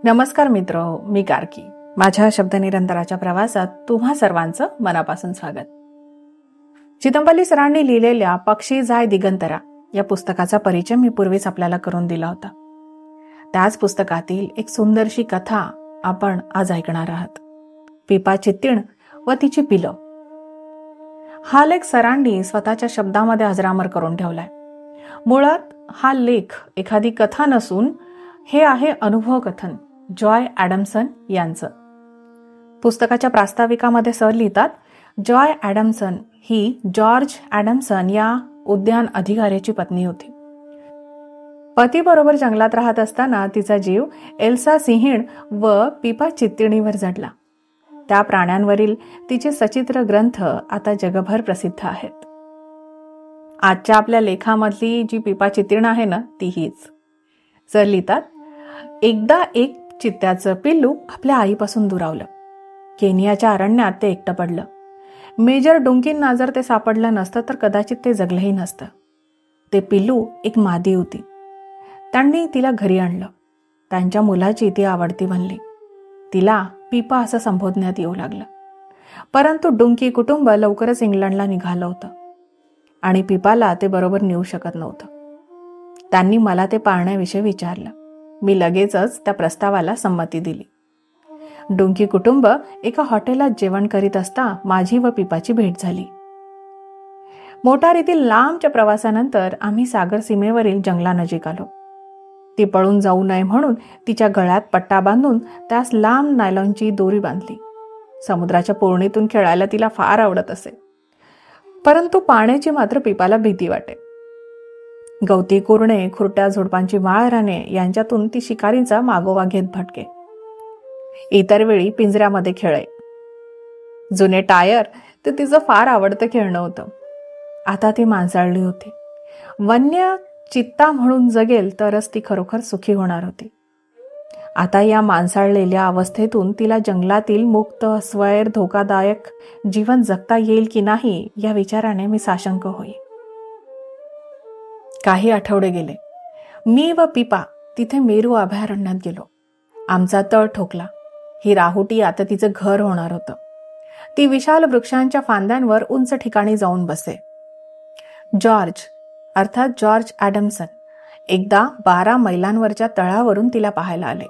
नमस्कार मित्र, मी गार्की. माझ्या शब्दनिरंतराच्या प्रवासात तुम्हा सर्वांचं मनापासून स्वागत. चिदंबरली सरांनी लिहिलेल्या पक्षी जाय दिगंतरा या पुस्तकाचा परिचय मी पूर्वीच आपल्याला करून दिला होता. त्याच पुस्तकातील एक सुंदरशी कथा आपण आज ऐकणार आहात. पिपा चित्तीण व तिची पिलं. हा लेख सरांनी स्वतःच्या शब्दामध्ये अजरामर करून ठेवलाय. मुळात हा लेख एखादी कथा नसून हे आहे अनुभव कथन जॉय ॲडमसन यांचं. पुस्तकाच्या प्रास्ताविकामध्ये सर लिहितात, जॉय ॲडमसन ही जॉर्ज ॲडमसन या उद्यान अधिकाऱ्याची पत्नी होती. पतीबरोबर जंगलात राहत असताना तिचा जीव एल्सा सिंहीण व पिपा चित्तीणीवर जडला. त्या प्राण्यांवरील तिचे सचित्र ग्रंथ आता जगभर प्रसिद्ध आहेत. आजच्या आपल्या लेखामधली जी पिपा चित्तीण आहे ना, ती हीच. सर लिहितात, एकदा एक चित्त्याचं पिल्लू आपल्या आईपासून दुरावलं. केनियाच्या अरण्यात ते एकटं पडलं. मेजर डुंकींना जर ते सापडलं नसतं तर कदाचित ते जगलंही नसतं. ते पिल्लू एक मादी होती. त्यांनी तिला घरी आणलं. त्यांच्या मुलाची ती आवडती बनली. तिला पिपा असं संबोधण्यात येऊ लागलं. परंतु डुंकी कुटुंब लवकरच इंग्लंडला निघालं होतं आणि पिपाला ते बरोबर नेऊ शकत नव्हतं. त्यांनी मला ते पाळण्याविषयी विचारलं. मी लगेचच त्या प्रस्तावाला संमती दिली. डुंकी कुटुंब एका हॉटेलात जेवण करीत असता माझी व पिपाची भेट झाली. मोटारीतील लांबच्या प्रवासानंतर आम्ही सागर सीमेवरील जंगलानजीक आलो. ती पळून जाऊ नये म्हणून तिच्या गळ्यात पट्टा बांधून त्यास लांब नायलॉनची दोरी बांधली. समुद्राच्या पोरणीतून खेळायला तिला फार आवडत असे, परंतु पाण्याची मात्र पिपाला भीती वाटे. गवती कुरणे, खुरट्या झुडपांची माळराने यांच्यातून ती शिकारींचा मागोवा घेत भटके. इतर वेळी पिंजऱ्यामध्ये खेळे. जुने टायर ते तिचं फार आवडतं खेळणं होतं. आता ती मांसाळली होती. वन्य चित्ता म्हणून जगेल तरच ती खरोखर सुखी होणार होती. आता या मांसाळलेल्या अवस्थेतून तिला जंगलातील मुक्त, स्वैर, धोकादायक जीवन जगता येईल की नाही या विचाराने मी साशंक होई. काही आठवडे गेले. मी व पिपा तिथे मेरू अभयारण्यात गेलो. आमचा तळ ठोकला. ही राहुटी आता तिचं घर होणार होतं. ती विशाल वृक्षांच्या फांद्यांवर उंच ठिकाणी जाऊन बसे. जॉर्ज अर्थात जॉर्ज ॲडमसन एकदा 12 मैलांवरच्या तळावरून तिला पाहायला आले.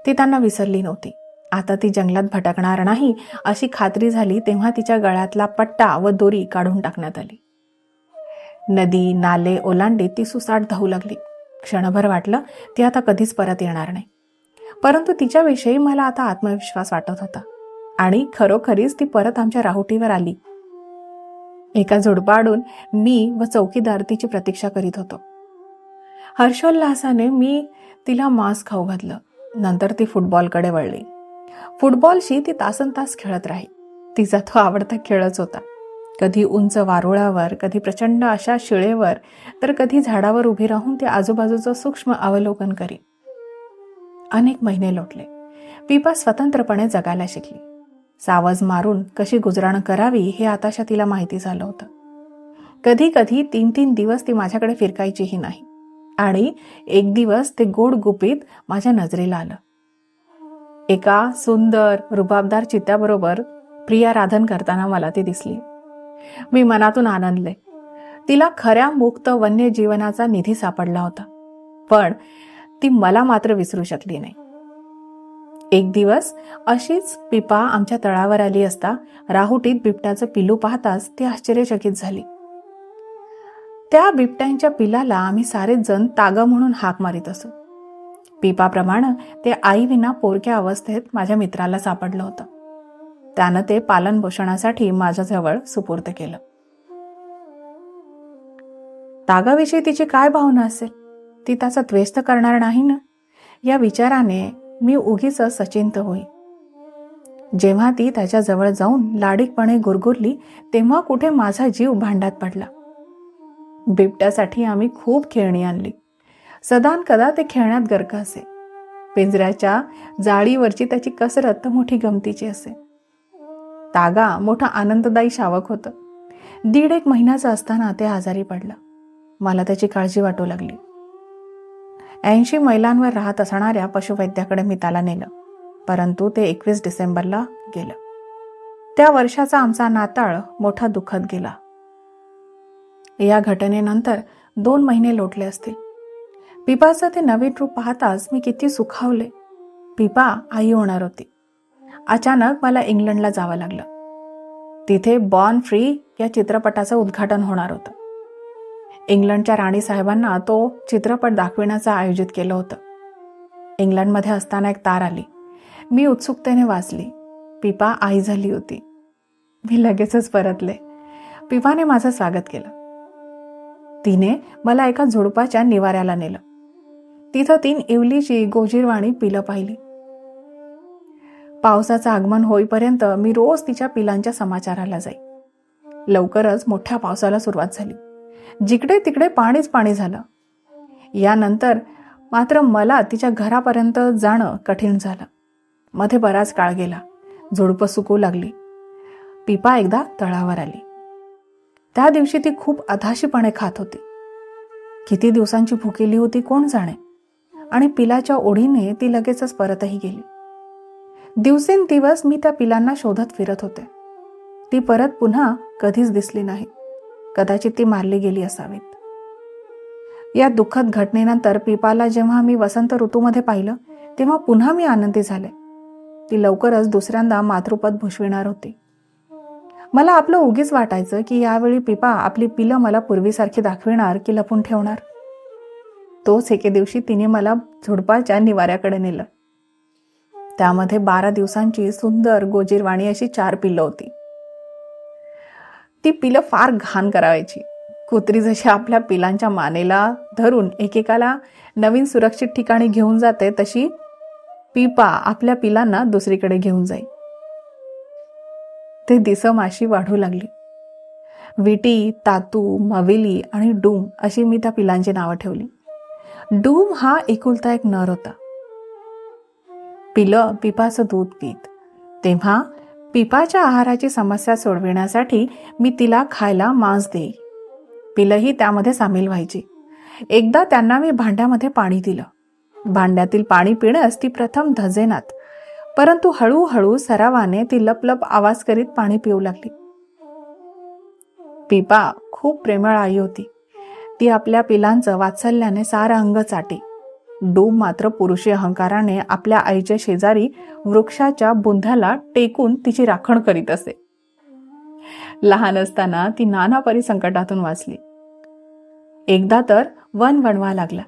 ती त्यांना विसरली नव्हती. आता ती जंगलात भटकणार नाही अशी खात्री झाली तेव्हा तिच्या गळ्यातला पट्टा व दोरी काढून टाकण्यात आली. नदी नाले ओलांडीत ती सुसाट धावू लागली. क्षणभर वाटलं ती आता कधीच परत येणार नाही. परंतु तिच्याविषयी मला आता आत्मविश्वास वाटत होता आणि खरोखरीच ती परत आमच्या राहुटीवर आली. एका झुडपाडून मी व चौकीदार तिची प्रतीक्षा करीत होतो. हर्षोल्लासाने मी तिला मांस खाऊ घातलं. नंतर ती फुटबॉलकडे वळली. फुटबॉलशी ती तासनतास खेळत राही. तिचा तो आवडता खेळच होता. कधी उंच वारुळावर, कधी प्रचंड अशा शिळेवर, तर कधी झाडावर उभी राहून ती आजूबाजूचं सूक्ष्म अवलोकन करी. अनेक महिने लोटले. पिपा स्वतंत्रपणे जगायला शिकली. सावज मारून कशी गुजराण करावी हे आताशा तिला माहिती झालं होतं. कधी कधी 3-3 दिवस ती माझ्याकडे फिरकायचीही नाही आणि एक दिवस ते गोड गुपित माझ्या नजरेला आलं. एका सुंदर रुबाबदार चित्त्याबरोबर प्रियाराधन करताना मला ती दिसली. मी मनातून आनंदले. तिला खऱ्या मुक्त वन्य जीवनाचा निधी सापडला होता, पण ती मला मात्र विसरू शकली नाही. एक दिवस अशीच पिपा आमच्या तळावर आली असता राहुटीत बिबट्याचं पिलू पाहताच ती आश्चर्यचकित झाली. त्या बिबट्यांच्या पिलाला आम्ही सारेच जण तागा म्हणून हाक मारित असो. पिपाप्रमाणे ते आईविना पोरक्या अवस्थेत माझ्या मित्राला सापडलं होतं. त्यानं ते पालन पोषणासाठी माझ्याजवळ सुपूर्द केलं. तागाविषयी तिची काय भावना असेल? ती त्याचा द्वेष तर करणार नाही ना, या विचाराने मी उगीच सचिंत होई. जेव्हा ती त्याच्याजवळ जाऊन लाडीकपणे गुरगुरली तेव्हा कुठे माझा जीव भांड्यात पडला. बिबट्यासाठी आम्ही खूप खेळणी आणली. सदान कदा ते खेळण्यात गर्क असे. पिंजऱ्याच्या जाळीवरची त्याची कसरत तर मोठी गमतीची असे. तागा मोठा आनंददायी शावक होतं. 1.5 महिन्याचा असताना ते आजारी पडलं. मला त्याची काळजी वाटू लागली. 80 मैलांवर राहत असणाऱ्या पशुवैद्याकडे मी त्याला नेलं, परंतु ते 21 डिसेंबरला गेलं. त्या वर्षाचा आमचा नाताळ मोठा दुःखद गेला. या घटनेनंतर 2 महिने लोटले असतील. पिपाचं ते नवीन रूप पाहताच मी किती सुखावले. पिपा आई होणार होती. अचानक मला इंग्लंडला जावं लागलं. तिथे बॉर्न फ्री या चित्रपटाचं उद्घाटन होणार होतं. इंग्लंडच्या राणी साहेबांना तो चित्रपट दाखविण्याचं आयोजित केलं होतं. इंग्लंडमध्ये असताना एक तार आली. मी उत्सुकतेने वाचली. पिपा आई झाली होती. मी लगेचच परतले. पिपाने माझं स्वागत केलं. तिने मला एका झुडपाच्या निवाऱ्याला नेलं. तिथं 3 इवलीची गोजीरवाणी पिलं पाहिली. पावसाचं आगमन होईपर्यंत मी रोज तिच्या पिलांच्या समाचाराला जाई. लवकरच मोठ्या पावसाला सुरुवात झाली. जिकडे तिकडे पाणीच पाणी झालं. यानंतर मात्र मला तिच्या घरापर्यंत जाणं कठीण झालं. मध्ये बराच काळ गेला. झुडपं सुकू लागली. पिपा एकदा तळावर आली. त्या दिवशी ती खूप अधाशीपणे खात होती. किती दिवसांची भुकेली होती कोण जाणे. आणि पिलाच्या ओढीने ती लगेचच परतही गेली. दिवसेंदिवस मी त्या पिलांना शोधत फिरत होते. ती परत पुन्हा कधीच दिसली नाही. कदाचित ती मारली गेली असावीत. या दुःखद घटनेनंतर पिपाला जेव्हा मी वसंत ऋतूमध्ये पाहिलं तेव्हा पुन्हा मी आनंदी झाले. ती लवकरच दुसऱ्यांदा मातृपद भूषविणार होती. मला आपलं उगीच वाटायचं की यावेळी पिपा आपली पिलं मला पूर्वीसारखी दाखविणार की लपून ठेवणार. तोच एके दिवशी तिने मला झुडपाच्या निवाऱ्याकडे नेलं. त्यामध्ये 12 दिवसांची सुंदर गोजीरवाणी अशी 4 पिल्लं होती. ती पिलं फार घाण करावायची. कुत्री जशी आपल्या पिलांच्या मानेला धरून एकेकाला नवीन सुरक्षित ठिकाणी घेऊन जाते तशी पिपा आपल्या पिलांना दुसरीकडे घेऊन जाई. ते दिसमाशी वाढू लागली. विटी, तातू, मवेली आणि डूम अशी मी त्या पिलांची नावं ठेवली. डूम हा एकुलता एक नर होता. पिलं पिपाचं दूध पीत. तेव्हा पिपाच्या आहाराची समस्या सोडविण्यासाठी मी तिला खायला मांस देई. पिलंही त्यामध्ये सामील व्हायची. एकदा त्यांना मी भांड्यामध्ये पाणी दिलं. भांड्यातील पाणी पिण्यास ती प्रथम धजेनात, परंतु हळूहळू सरावाने ती लपलप आवाज करीत पाणी पिऊ लागली. पिपा खूप प्रेमळ आई होती. ती आपल्या पिलांचं वात्सल्याने सारं अंग चाटी. डूम मात्र पुरुषी अहंकाराने आपल्या आईच्या शेजारी वृक्षाच्या बुंध्याला टेकून तिची राखण करीत असे. लहान असताना ती नाना परी संकटातून वाचली. एकदा तर वन वणवा लागला.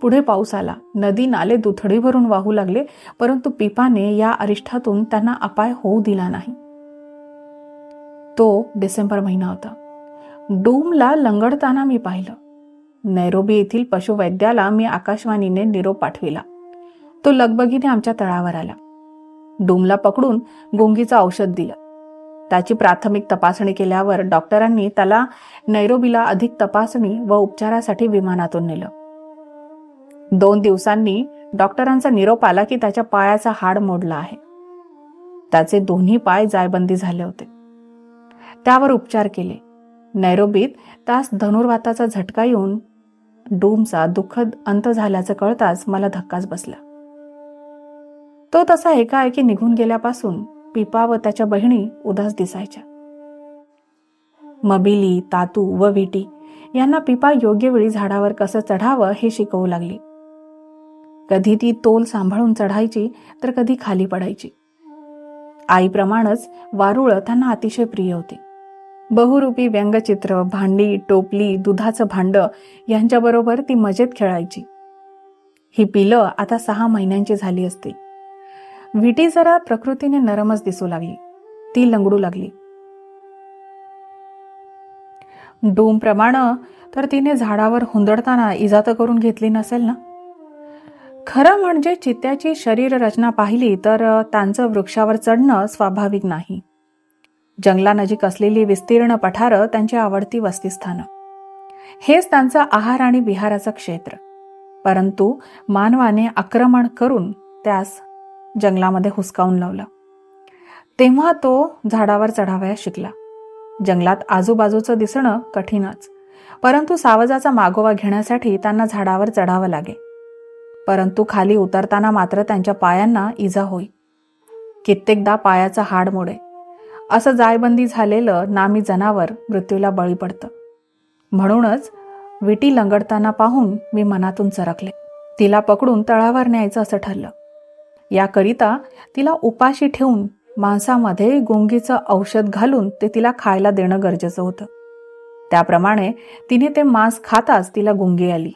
पुढे पाऊस आला. नदी नाले दुथडी भरून वाहू लागले, परंतु पिपाने या अरिष्ठातून त्यांना अपाय होऊ दिला नाही. तो डिसेंबर महिना होता. डूमला लंगडताना मी पाहिलं. नैरोबी येथील पशुवैद्याला मी आकाशवाणीने निरोप पाठविला. तो लगबगीने आमच्या तळावर आला. डूमला पकडून गुंगीचं औषध दिलं. त्याची प्राथमिक तपासणी केल्यावर डॉक्टरांनी त्याला नैरोबीला अधिक तपासणी व उपचारासाठी विमानातून नेलं. 2 दिवसांनी डॉक्टरांचा निरोप आला की त्याच्या पायाचा हाड मोडला आहे. त्याचे दोन्ही पाय जायबंदी झाले होते. त्यावर उपचार केले. नैरोबीत त्यास धनुर्वाताचा झटका येऊन डूमचा दुःखद अंत झाल्याचं कळताच मला धक्काच बसला. तो तसा एकाएकी निघून गेल्यापासून पिपा व त्याच्या बहिणी उदास दिसायच्या. मबिली, तातू व विटी यांना पिपा योग्य वेळी झाडावर कसं चढावं हे शिकवू लागली. कधी ती तोल सांभाळून चढायची तर कधी खाली पडायची. आईप्रमाणेच वारुळ त्यांना अतिशय प्रिय होती. बहुरूपी व्यंगचित्र, भांडी, टोपली, दुधाचं भांड यांच्याबरोबर ती मजेत खेळायची. ही पिलं आता 6 महिन्यांची झाली असती. विटी जरा प्रकृतीने नरमच दिसू लागली. ती लंगडू लागली. डूम प्रमाणे तर तिने झाडावर हुंदडताना इजा तर करून घेतली नसेल ना. खरं म्हणजे चित्त्याची शरीर रचना पाहिली तर त्यांचं वृक्षावर चढणं स्वाभाविक नाही. जंगलानजीक असलेली विस्तीर्ण पठारं त्यांची आवडती वसतिस्थानं. हेच त्यांचं आहार आणि विहाराचं क्षेत्र. परंतु मानवाने आक्रमण करून त्यास जंगलामध्ये हुसकावून लावलं. तेव्हा तो झाडावर चढावयास शिकला. जंगलात आजूबाजूचं दिसणं कठीणच, परंतु सावजाचा मागोवा घेण्यासाठी त्यांना झाडावर चढावं लागे. परंतु खाली उतरताना मात्र त्यांच्या पायांना इजा होई. कित्येकदा पायाचा हाड मोडे. असं जायबंदी झालेलं नामी जनावर मृत्यूला बळी पडतं. म्हणूनच विटी लंगडताना पाहून मी मनातून चरकले. तिला पकडून तळावर न्यायचं असं ठरलं. याकरिता तिला उपाशी ठेवून मांसामध्ये गुंगीचं औषध घालून ते तिला खायला देणं गरजेचं होतं. त्याप्रमाणे तिने ते मांस खाताच तिला गुंगी आली.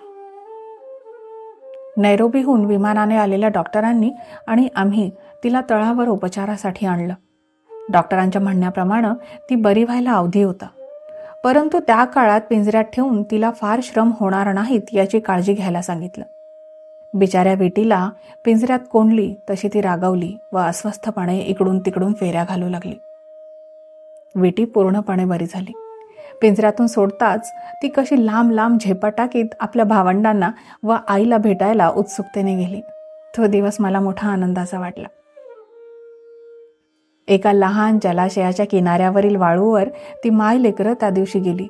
नैरोबीहून विमानाने आलेल्या डॉक्टरांनी आणि आम्ही तिला तळावर उपचारासाठी आणलं. डॉक्टरांच्या म्हणण्याप्रमाणे ती बरी व्हायला अवधी होता. परंतु त्या काळात पिंजऱ्यात ठेवून तिला फार श्रम होणार नाहीत याची काळजी घ्यायला सांगितलं. बिचाऱ्या विटीला पिंजऱ्यात कोंडली तशी ती रागावली व अस्वस्थपणे इकडून तिकडून फेऱ्या घालू लागली. विटी पूर्णपणे बरी झाली. पिंजऱ्यातून सोडताच ती कशी लांब लांब झेपा टाकीत आपल्या भावंडांना व आईला भेटायला उत्सुकतेने गेली. तो दिवस मला मोठा आनंदाचा वाटला. एका लहान जलाशयाच्या किनाऱ्यावरील वाळूवर ती माय लेकरं त्या दिवशी गेली.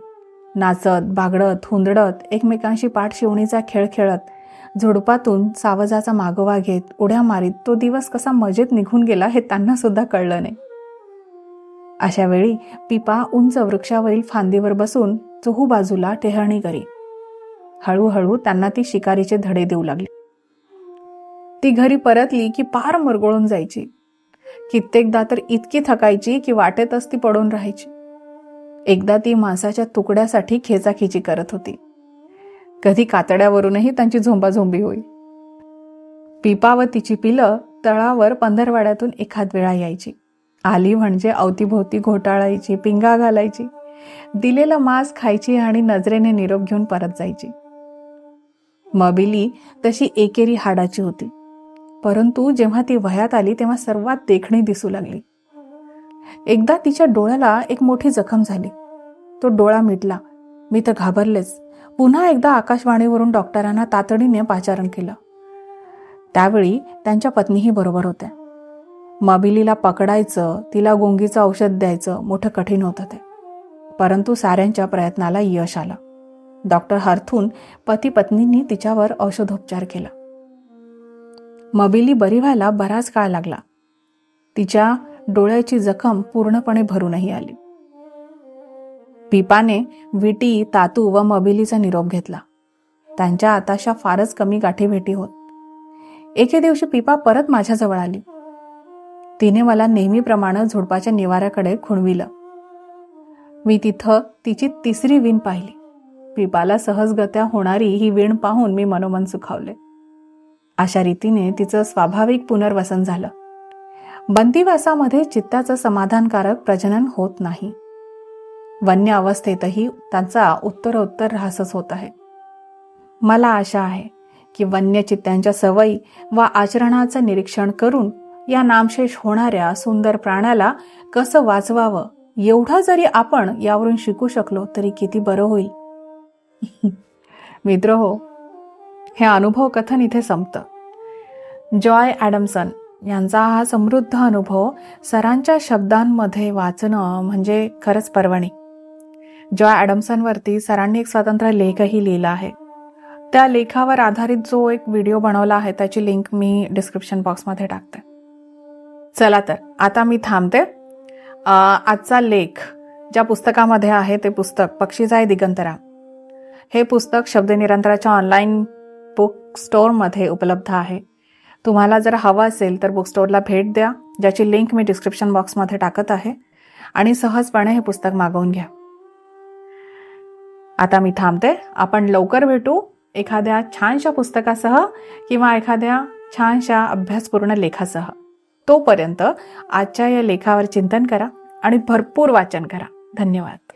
नाचत, बागडत, हुंदडत, एकमेकांशी पाठशिवणीचा खेळ खेळत, झुडपातून सावजाचा मागोवा घेत, उड्या मारीत तो दिवस कसा मजेत निघून गेला हे त्यांना सुद्धा कळलं नाही. अशा वेळी पिपा उंच वृक्षावरील फांदीवर बसून चोहूबाजूला टेहळणी करी. हळूहळू त्यांना ती शिकारीचे धडे देऊ लागली. ती घरी परतली की पार मरगळून जायची. कित्येकदा तर इतकी थकायची की वाटेतच ती पडून राहायची. एकदा ती मांसाच्या तुकड्यासाठी खेचाखिची करत होती. कधी कातड्यावरूनही त्यांची झोंबाझोंबी होई. पिपा व तिची पिलं तळावर पंधरवाड्यातून एखाद वेळा यायची. आली म्हणजे अवतीभोवती घोटाळायची, पिंगा घालायची, दिलेलं मांस खायची आणि नजरेने निरोप घेऊन परत जायची. मबिली तशी एकेरी हाडाची होती. परंतु जेव्हा ती वयात आली तेव्हा सर्वात देखणी दिसू लागली. एकदा तिच्या डोळ्याला एक मोठी जखम झाली. तो डोळा मिटला. मी तर घाबरलेच. पुन्हा एकदा आकाशवाणीवरून डॉक्टरांना तातडीने पाचारण केलं. त्यावेळी त्यांच्या पत्नीही बरोबर होत्या. मबिलीला पकडायचं, तिला गुंगीचं औषध द्यायचं मोठं कठीण होतं ते. परंतु साऱ्यांच्या प्रयत्नाला यश आलं. डॉक्टर हरथून पती पत्नींनी तिच्यावर औषधोपचार केला. मबिली बरी व्हायला बराच काळ लागला. तिच्या डोळ्याची जखम पूर्णपणे भरूनही आली. पिपाने विटी, तातू व मबिलीचा निरोप घेतला. त्यांच्या आताशा फारच कमी गाठी भेटी होत. एके दिवशी पिपा परत माझ्याजवळ आली. तिने मला नेहमीप्रमाणे झुडपाच्या निवाऱ्याकडे खुणविलं. मी तिथं तिची तिसरी वीण पाहिली. पिपाला सहजगत्या होणारी ही वीण पाहून मी मनोमन सुखावले. अशा रीतीने तिचं स्वाभाविक पुनर्वसन झालं. बंदिवासामध्ये चित्ताचं समाधानकारक प्रजनन होत नाही. वन्य अवस्थेतही त्यांचा उत्तरोत्तर ऱ्हासच होत आहे. मला आशा आहे की वन्य चित्त्यांच्या सवयी व आचरणाचं निरीक्षण करून या नामशेष होणाऱ्या सुंदर प्राण्याला कसं वाचवावं एवढं जरी आपण यावरून शिकू शकलो तरी किती बरं होईल. मित्रहो, हे अनुभव कथन इथे संपतं. जॉय ॲडमसन यांचा हा समृद्ध अनुभव सरांच्या शब्दांमध्ये वाचणं म्हणजे खरंच पर्वणी. जॉय ॲडमसनवरती सरांनी एक स्वतंत्र लेखही लिहिला आहे. त्या लेखावर आधारित जो एक व्हिडिओ बनवला आहे त्याची लिंक मी डिस्क्रिप्शन बॉक्समध्ये टाकते. चला तर आता मी थांबते. आजचा लेख ज्या पुस्तकामध्ये आहे ते पुस्तक पक्षीजाय दिगंतरा. हे पुस्तक शब्दनिरंतराच्या ऑनलाईन बुक स्टोअरमध्ये उपलब्ध आहे. तुम्हाला जर हवं असेल तर बुक स्टोअरला भेट द्या, ज्याची लिंक मी डिस्क्रिप्शन बॉक्समध्ये टाकत आहे, आणि सहजपणे हे पुस्तक मागवून घ्या. आता मी थांबते. आपण लवकर भेटू एखाद्या छानशा पुस्तकासह किंवा एखाद्या छानशा अभ्यासपूर्ण लेखासह. तोपर्यंत आजच्या या लेखावर चिंतन करा आणि भरपूर वाचन करा. धन्यवाद.